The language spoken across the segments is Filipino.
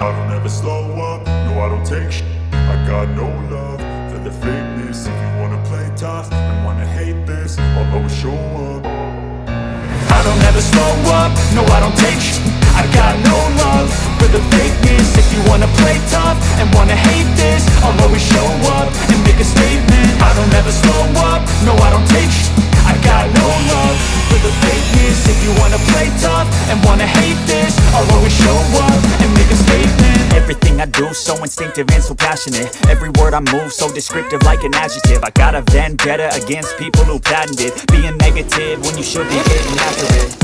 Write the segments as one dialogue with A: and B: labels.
A: I don't ever slow up, no I don't take shit. I got no love for the fakeness. If you wanna play tough and wanna hate this, I'll always show up. I don't ever slow up, no I don't take shit. I got no love for the fakeness. If you wanna play tough and wanna hate this, I'll always show up and make a statement. I don't ever slow up, no I don't take shit. I got no love for the fakeness. If you wanna play tough and wanna hate this, I'll always show up and make a statement.
B: Everything I do so instinctive and so passionate. Every word I move so descriptive like an adjective. I got a vendetta against people who patented being negative when you should be getting after it.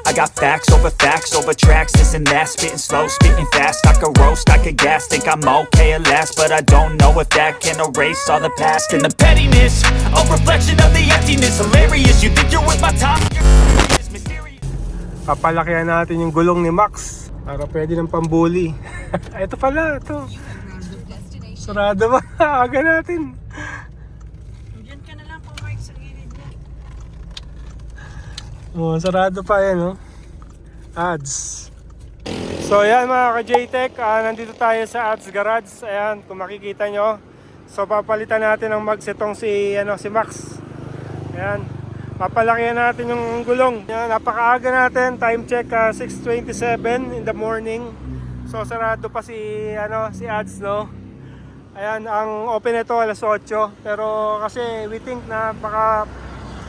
B: I got facts over tracks, this and that. Spitting slow, spitting fast, I could roast, I could gas. Think I'm okay at last, but I don't know if that can erase all the past. And the pettiness, a reflection of the emptiness. Hilarious, you think you're worth my time, you're mysterious.
C: Papalakihan natin yung gulong ni Max para pwede ng pambuli. Ito pala, ito. Sarado ba? Aga natin.
D: Diyan ka na lang po, Mike, sa gilid niya.
C: Oh, sarado pa yan, no? Ads. So ayan mga ka-JTech, nandito tayo sa Ads Garage. Ayan, kung makikita nyo. So papalitan natin ng mags itong si Max. Ayan, papalakihan natin yung gulong. Ayan, napakaaga natin. Time check 6:27 in the morning. So sarado pa si Ads, no? Ayan, ang open ito alas 8. Pero kasi we think na baka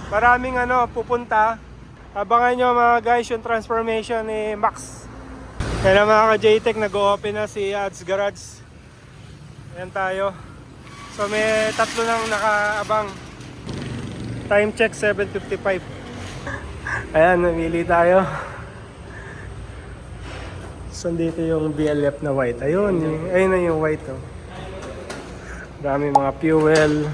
C: maraming pupunta. Abangan nyo mga guys yung transformation ni Max. Kaya mga ka-JTech, nag-open na si Ads Garage. Ayan tayo. So may tatlo nang nakaabang. Time check 7:55. Ayan, namili tayo. So dito yung BLF na white. Ayun na yung white, oh. Dami mga fuel.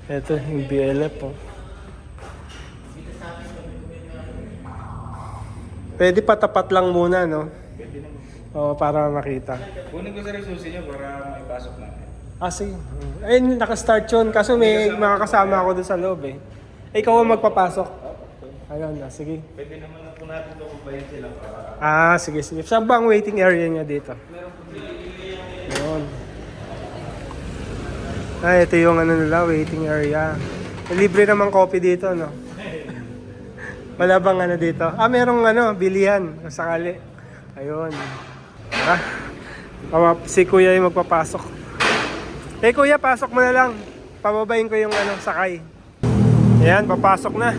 C: Ito yung BLF, oh. Pwede pa tapat lang muna, no?
E: Pwede naman.
C: Oo, para makita.
E: Kunin ko sa susi niyo para maipasok natin.
C: Sige. Ayun, nakastart yun. Kaso may mga kasama ako doon sa loob, eh. Ikaw ang magpapasok. Ayun na, sige.
E: Pwede naman na po natin ito kung bayan sila para...
C: Sige. Saan ba ang waiting area niya dito? Ayun. Ito yung nila, waiting area. Libre naman coffee dito, no? Wala bang dito? Merong bilihan, kung sakali. Ayun. Si kuya yung magpapasok. Kuya, pasok mo na lang. Pababayin ko yung sakay. Ayan, papasok na.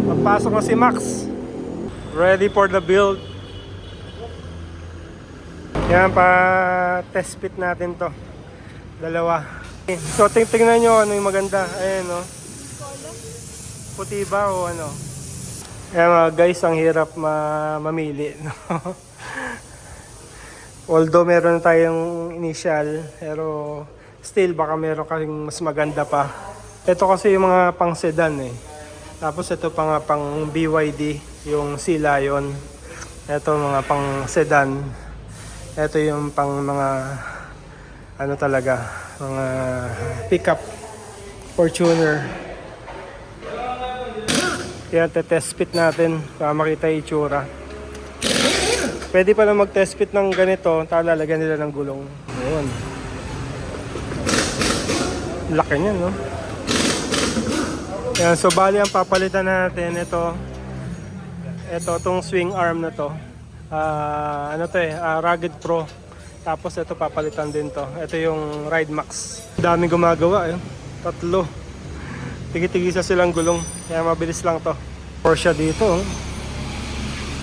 C: Papasok na si Max. Ready for the build. Ayan, pa-test fit natin to. Dalawa. So tingnan nyo ano yung maganda. Ayan, no? Puti ba o ano? Ayan guys, ang hirap mamili, no? Although meron tayong initial, pero still baka meron kaming mas maganda pa. Ito kasi yung mga pang sedan, eh. Tapos ito pa nga pang BYD, yung Sea Lion. Ito mga pang sedan. Ito yung pang mga talaga, mga pickup, Fortuner. Kaya test fit natin para makita yung itsura. Pwede pa na mag-test fit ng ganito, talalagyan nila ng gulong. Ayun. Laki niyan, no? Yan, so bali ang papalitan natin ito. Itong swing arm na to. Rugged Pro. Tapos ito papalitan din to. Ito yung Ride Max. Daming gumagawa, eh. 3. Tigi-tigisa silang gulong. Kaya mabilis lang to. Porsche dito, oh.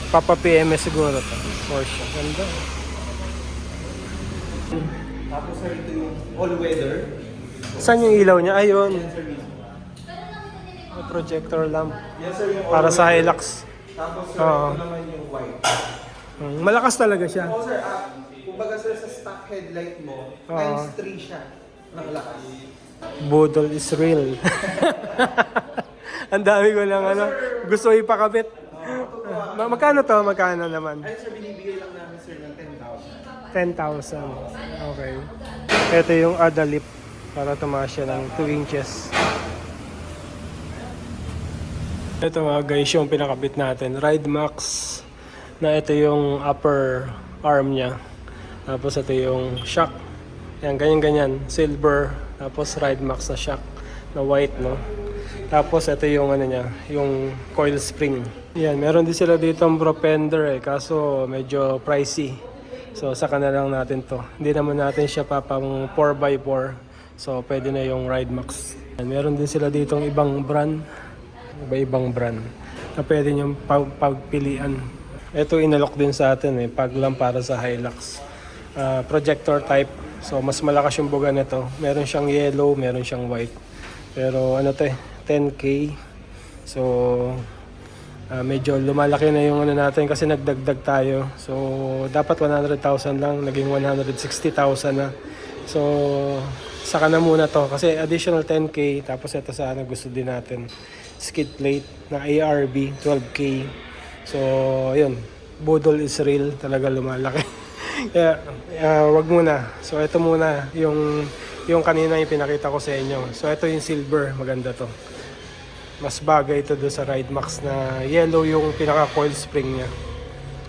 C: Papa PMS siguro to. Porsche. Ganda.
E: Tapos sir, ito yung all-weather.
C: Saan yung ilaw niya? Ayun. Projector lamp.
E: Yes sir, yung
C: Para sa Hilux.
E: Tapos sir, ito naman yung white.
C: Malakas talaga siya.
E: Sir, kumbaga sir, sa stock headlight mo, times 3 siya ng lakas.
C: Budol is real. Ang dami ko lang gusto ipakabit. Magkano to? Magkano naman?
E: Ayun sir, binibigay lang namin sir ng 10,000.
C: 10,000. Okay. Ito yung Adalip para tumaas siya ng 2 inches. Ito guys yung pinakabit natin. Ride Max. na ito yung upper arm niya. Tapos ito yung shock. Yan, ganyan-ganyan. Silver. Tapos ride max na shock na white, no? Tapos ito yung ano niya, yung coil spring. Yan, meron din sila dito ang propender kaso medyo pricey. So saka na lang natin to. Hindi naman natin siya papang 4x4. So pwede na yung ride max. Yan, meron din sila dito ibang brand. Iba-ibang brand na pwede nyo pagpilian. Ito inalok din sa atin pag lang para sa Hilux. Projector type. So mas malakas yung buga nito. Meron siyang yellow, meron siyang white. Pero ano to 10K. So medyo lumalaki na yung ano natin kasi nagdagdag tayo. So dapat 100,000 lang, naging 160,000 na. So saka na muna to kasi additional 10K. Tapos ito sana gusto din natin. Skid plate na ARB 12K. So ayun, budol is real, talaga lumalaki. Kaya wag muna. So ito muna yung kanina yung pinakita ko sa inyo. So ito yung silver, maganda to. Mas bagay ito do sa Ride Max na yellow yung pinaka coil spring niya.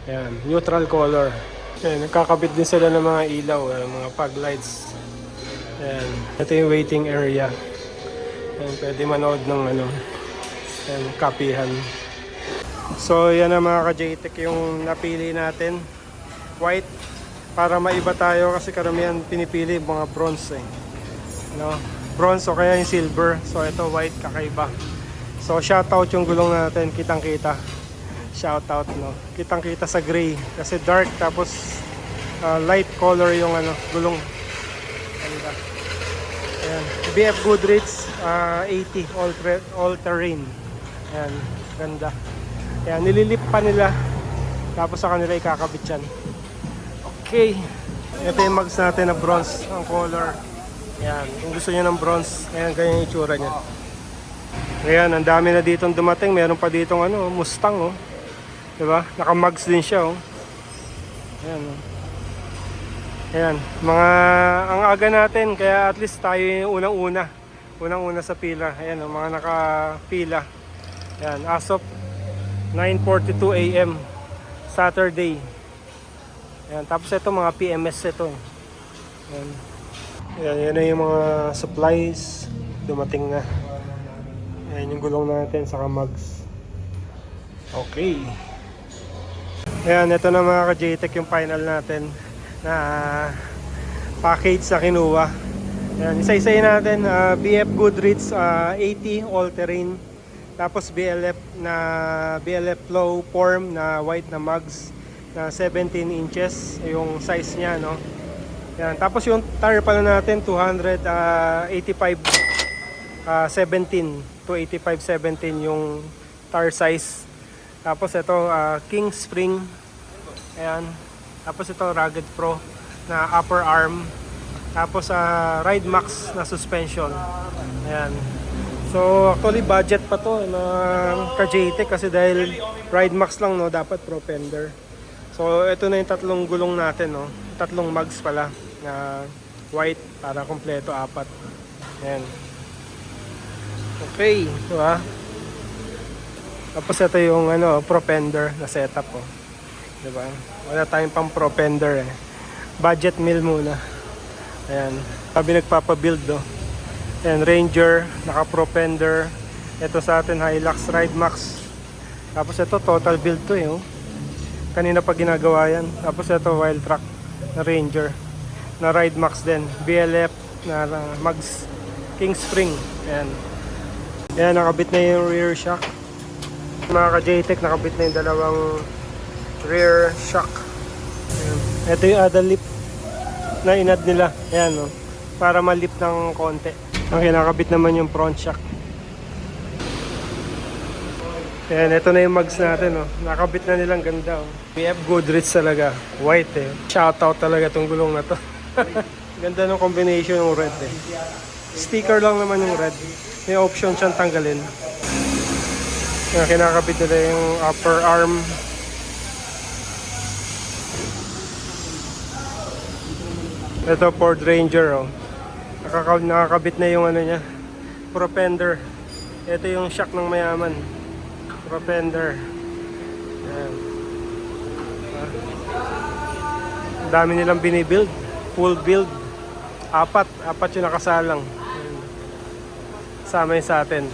C: Ayan, neutral color. Ayan, nagkakabit din sila ng mga ilaw, mga fog lights. Ayan, ito yung waiting area. Ayan, pwede manood ng ayan, kapihan. So yan ang mga ka-JTEC yung napili natin. White, para maiba tayo kasi karamihan pinipili mga bronze bronze o kaya yung silver. So ito white, kakaiba. So shoutout yung gulong natin, kitang-kita. Shoutout, kitang-kita sa gray kasi dark tapos light color yung gulong. Ganda. Ayan. BF Goodrich 80 all terrain. Ayan, ganda. Ayan, nililip pa nila tapos sa kanila ikakabit yan. Okay. Ito yung mags natin na bronze ang color. Ayan, kung gusto niyo ng bronze, ayan, ganyan yung itsura niya. Ayan, ang dami na ditong dumating. Meron pa ditong Mustang, diba? Naka-mags din siya, Ayan, Ayan, ang aga natin, kaya at least tayo yung unang-una sa pila. Ayan, mga nakapila. Ayan, as of 9:42 AM Saturday. Ayan, tapos ito mga PMS ito. Ayan. Ayan, yan na yung mga supplies dumating na. Ayan yung gulong natin saka mags. Okay. Ayan, ito na mga ka-JTEC yung final natin na package sa kinuha. Ayan, isa-isayin natin. BF Goodrich 80 all-terrain. Tapos BLF low form na white na mags na 17 inches yung size niya, Yan. Tapos yung tire pala natin 17 to 85-17 yung tire size. Tapos ito King Spring. Ayan. Tapos ito Rugged Pro na upper arm. Tapos Ride Max na suspension. Ayan. So actually budget pa to na ka-JTEC kasi dahil Ride Max lang, dapat Pro fender. So ito na yung tatlong gulong natin, tatlong mags pala na white para kompleto 4. Ayan. Okay, diba? Tapos ito yung Pro fender na setup, diba? Wala tayong pang Pro fender budget meal muna. Ayan, sabi nagpapabuild, Ayan, Ranger, naka Pro fender. Ito sa atin Hilux Ride Max. Tapos ito total build to kanina pa ginagawa yan. Tapos ito Wild Track na Ranger na Ride Max din, BLF na mags King Spring. Ayan. Ayan, nakabit na yung rear shock. Mga ka-JTEC, nakabit na yung dalawang rear shock. Ayan. Ito yung other lip na inad nila. Ayan, para malip ng konti. Ang kinakabit naman yung front shock. Ayan, ito na yung mags natin, nakabit na nilang ganda, BF Goodrich talaga, white Shoutout talaga tong gulong na to. Ganda ng combination ng red Sticker lang naman yung red. May option siyang tanggalin. Kaya kinakabit nila yung upper arm. Ito Ford Ranger, nakakabit na yung niya, Pro fender. Ito yung shock ng mayaman. Pro fender. Ayan. Ang dami nilang binibuild. Full build. Apat yung nakasalang. Sama yung sa atin.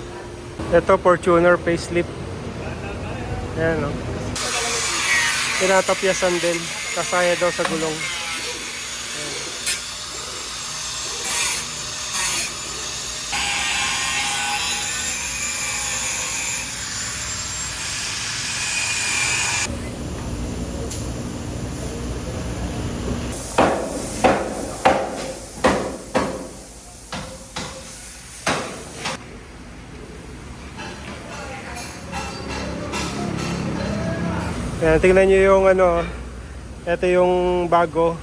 C: Ito, Fortuner facelift. Ayan, no? Tinatapyasan din. Kasaya daw sa gulong. Ayan, tingnan nyo yung ano, ito yung bago,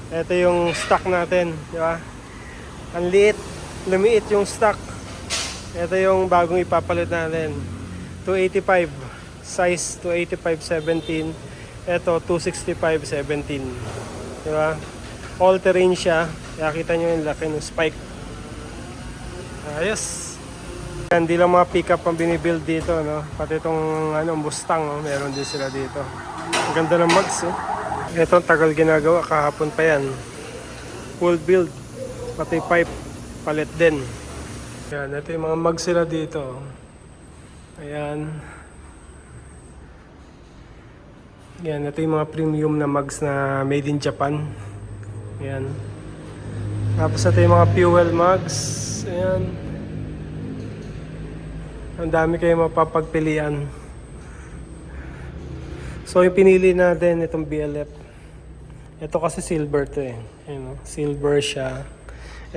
C: ito yung stock natin, di ba? Ang liit, lumiit yung stock. Ito yung bagong ipapalit natin, 285, size 285-17, ito 265-17, di ba? All terrain siya, kaya kita nyo yung laki ng spike. Ayos. Hindi lang mga pickup ang binibuild dito, no? Pati itong ano, Mustang, no? Meron din sila dito. Ang ganda ng mags, oh. Ito, tagal ginagawa, kahapon pa yan. Full build, pati pipe, palit din. Ayan, ito yung mga mags sila dito. Ayan. Ayan, ito yung mga premium na mags na made in Japan. Ayan. Tapos ito yung mga fuel mags. Ayan. Ang dami kayo mapapagpilian. So yung pinili natin itong BLF. Ito kasi silver to eh. Ayan, no? Silver siya.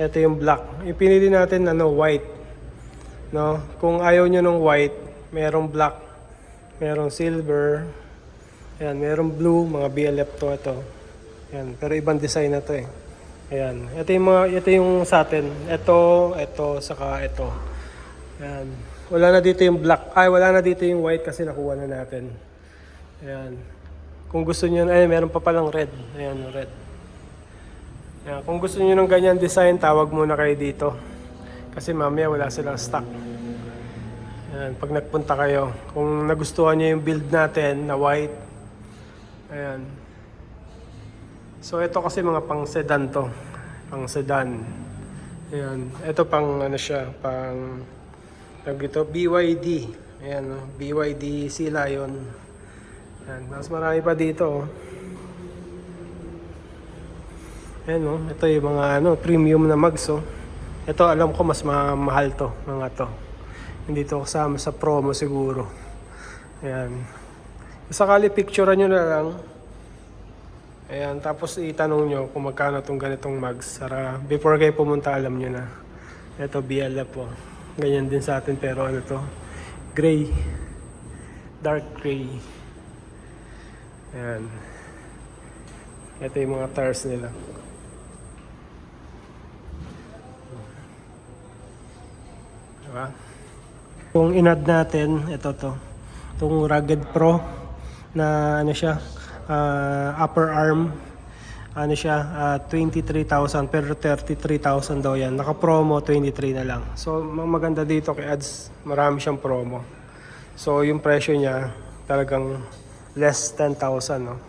C: Ito yung black. Yung pinili natin ano, white. No? Kung ayaw nyo ng white, merong black, merong silver. Ayan, merong blue, mga BLF to ito. Ayan, pero ibang design na to eh. Ayan. Ito yung sa atin. Ito, saka ito. Ayan. Wala na dito yung black. Ay, wala na dito yung white kasi nakuha na natin. Ayan. Kung gusto niyo, ay meron pa palang red. Ayan, red. Ayan. Kung gusto niyo ng ganyan design, tawag muna kayo dito. Kasi mamaya wala silang stock. Ayan, pag nagpunta kayo, kung nagustuhan niyo yung build natin na white. Ayan. So ito kasi mga pang sedan to. Pang sedan. Ayan. Ito pang ano siya, pang ito, BYD. Ayan, no? BYD Sea Lion. Ayan, mas marami pa dito. Ayan, no? Ito yung mga ano, premium na mags. Oh. Ito, alam ko mas mahal to, mga to. Hindi to kasama sa promo siguro. Ayan. Sakali picturean nyo na lang. Ayan, tapos itanong nyo kung magkano itong ganitong mags. Para before kayo pumunta, alam nyo na. Ito, BLF po. Ganyan din sa atin pero ano to, gray, dark gray. Ayan. Ito yung mga tires nila. Diba? Kung in-add natin, ito to, itong Rugged Pro na ano siya, upper arm. Ano siya, 23,000 pero 33,000 daw yan. Naka-promo 23 na lang. So maganda dito kay Ads, marami siyang promo. So yung presyo niya talagang less 10,000, no.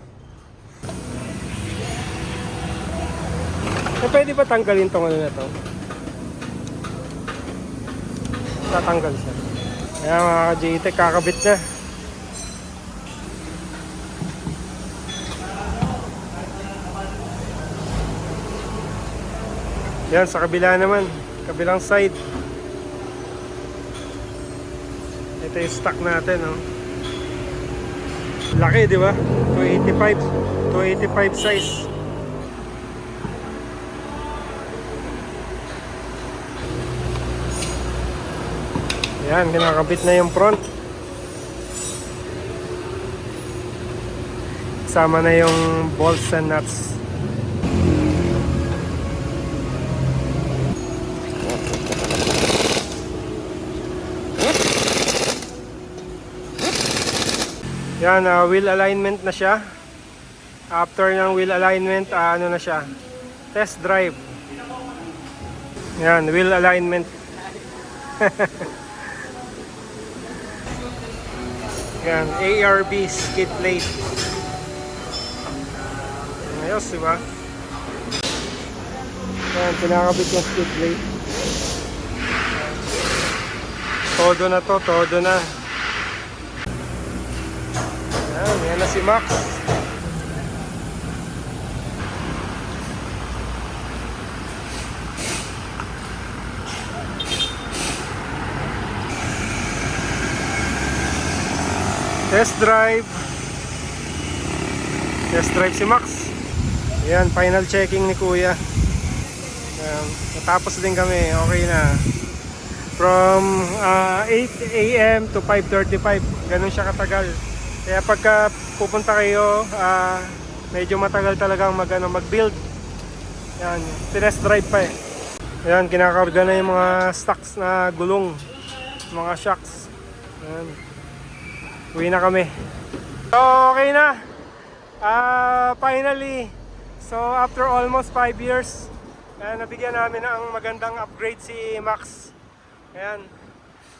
C: Eh, pwede ba tanggalin tong ano na to? Tatanggal siya. Ayan mga ka-JTech, kakabit na. Yan, sa kabila naman. Kabilang side. Ito yung stock natin, no? Laki, di ba? 285 size. Yan, kinakabit na yung front. Sama na yung bolts and nuts. Yan, wheel alignment na siya. After ng wheel alignment, ano na siya? Test drive. Yan, wheel alignment. Yan, ARB skid plate. Ayos, diba? Ayan, pinakabit yung skid plate. Todo na to, todo na. Ayan, yan na si Max. Test drive. Test drive si Max. Ayan, final checking ni Kuya. Ayan, natapos din kami, okay na. From 8 AM to 5:35, ganun siya katagal. Kaya pagka pupunta kayo, medyo matagal talagang mag-build. Ayan, test drive pa eh. Ayan, kinakarga na yung mga stocks na gulong, mga shocks. Ayan. Uwi na kami. So, okay na. Finally, so after almost 5 years, nabigyan namin ng magandang upgrade si Max. Ayan.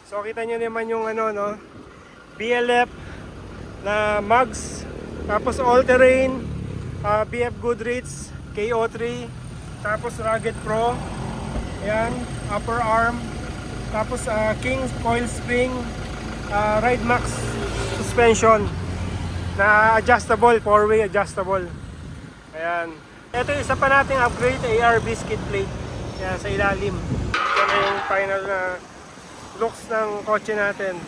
C: So kita nyo naman yung ano, no? BLF na mugs, tapos all-terrain, BF Goodrich KO3, tapos Rugged Pro. Ayan, upper arm, tapos King coil spring, Ride Max suspension na adjustable, 4-way adjustable. Ayan. Ito yung isa pa nating upgrade, ARB skid plate. Ayan, sa ilalim. Yan yung final na looks ng kotse natin.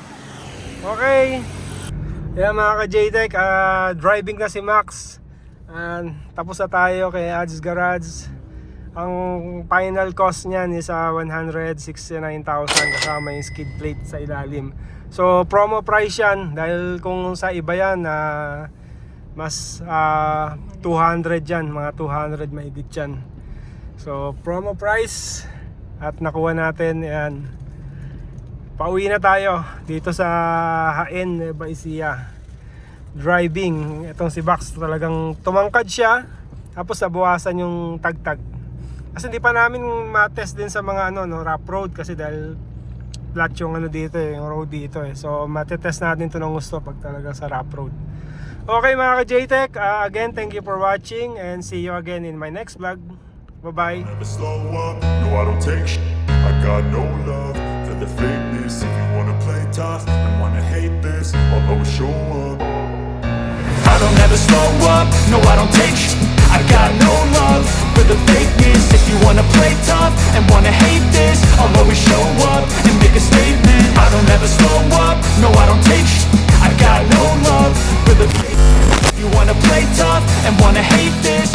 C: Okay. Ayan mga ka-JTech, driving na si Max. Tapos na tayo kay Ads Garage. Ang final cost niyan is 169,000 kasama yung skid plate sa ilalim. So promo price yan, dahil kung sa iba yan mas 200 yan, mga 200 mahigit yan. So promo price at nakuha natin yan. Pauwi na tayo dito sa Hain, Nueva Ecija. Driving, itong si Max talagang tumangkad siya, tapos nabawasan yung tagtag. Kasi hindi pa namin ma-test din sa mga rough road, kasi dahil flat yung dito yung road dito eh. So matetest natin to ng gusto pag talaga sa rough road. Okay mga ka-JTech, again thank you for watching and see you again in my next vlog. Bye bye.
A: Never slow up, no I don't take shit. I got no love for the fakeness. If you wanna play tough and wanna hate this, I'll always show up.
B: I don't ever slow up, no I don't take shit. I got no love for the fakeness. If you wanna play tough and wanna hate this, I'll always show up and make a statement. I don't ever slow up, no I don't take shit. I got no love for the fakeness. If you wanna play tough and wanna hate this,